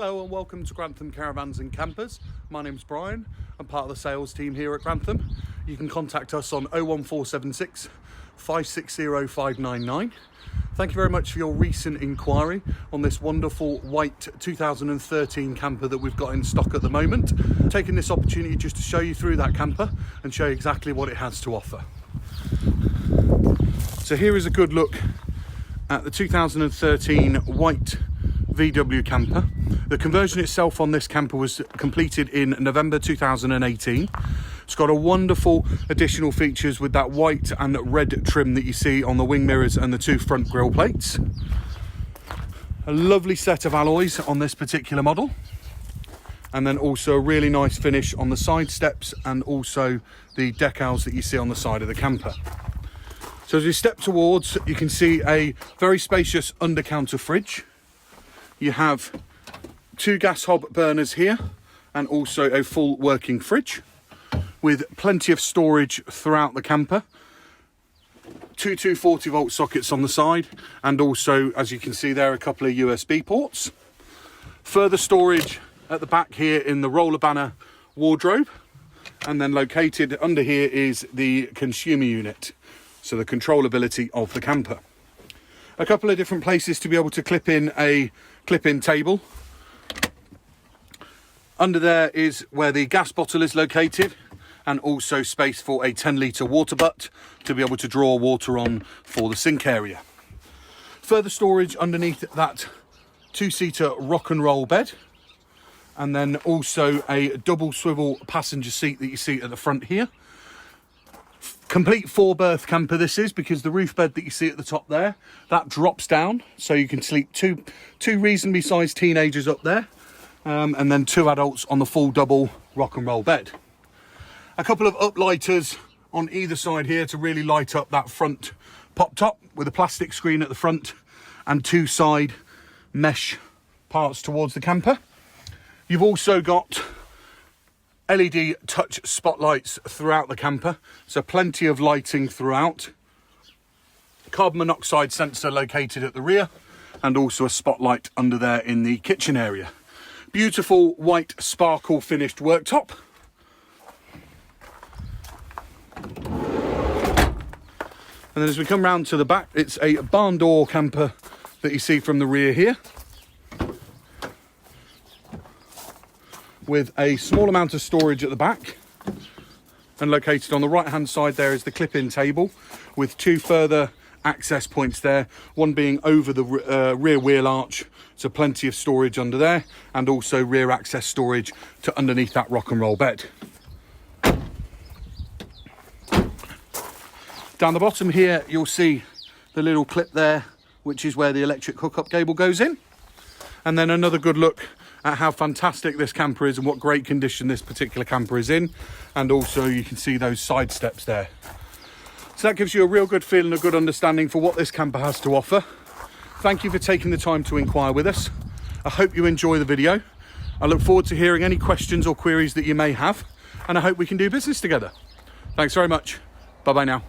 Hello and welcome to Grantham Caravans and Campers. My name's Brian. I'm part of the sales team here at Grantham. You can contact us on 01476 560 599. Thank you very much for your recent inquiry on this wonderful white 2013 camper that we've got in stock at the moment. Taking this opportunity just to show you through that camper and show you exactly what it has to offer. So here is a good look at the 2013 white VW camper. The conversion itself on this camper was completed in November 2018. It's got a wonderful additional features with that white and red trim that you see on the wing mirrors and the two front grille plates. A lovely set of alloys on this particular model, and then also a really nice finish on the side steps and also the decals that you see on the side of the camper. So as we step towards, you can see a very spacious under counter fridge. You have two gas hob burners here and also a full working fridge with plenty of storage throughout the camper. Two 240 volt sockets on the side, and also, as you can see there, a couple of USB ports. Further storage at the back here in the roller banner wardrobe, and then located under here is the consumer unit, so the controllability of the camper. A couple of different places to be able to clip in a clip-in table. Under there is where the gas bottle is located, and also space for a 10-litre water butt to be able to draw water on for the sink area. Further storage underneath that two-seater rock and roll bed, and then also a double swivel passenger seat that you see at the front here. Complete 4-berth camper this is, because the roof bed that you see at the top there, that drops down, so you can sleep two reasonably sized teenagers up there, and then two adults on the full double rock and roll bed. A couple of uplighters on either side here to really light up that front pop top with a plastic screen at the front, and two side mesh parts towards the camper. You've also got LED touch spotlights throughout the camper, so plenty of lighting throughout. Carbon monoxide sensor located at the rear, and also a spotlight under there in the kitchen area. Beautiful white sparkle finished worktop. And then as we come round to the back, it's a barn door camper that you see from the rear here, with a small amount of storage at the back, and located on the right hand side there is the clip-in table with two further access points there, one being over the rear wheel arch, so plenty of storage under there, and also rear access storage to underneath that rock and roll bed. Down the bottom here you'll see the little clip there, which is where the electric hookup cable goes in, and then another good look at how fantastic this camper is and what great condition this particular camper is in, and also you can see those side steps there. So that gives you a real good feel and a good understanding for what this camper has to offer. Thank you for taking the time to inquire with us. I hope you enjoy the video. I look forward to hearing any questions or queries that you may have, and I hope we can do business together. Thanks very much. Bye bye now.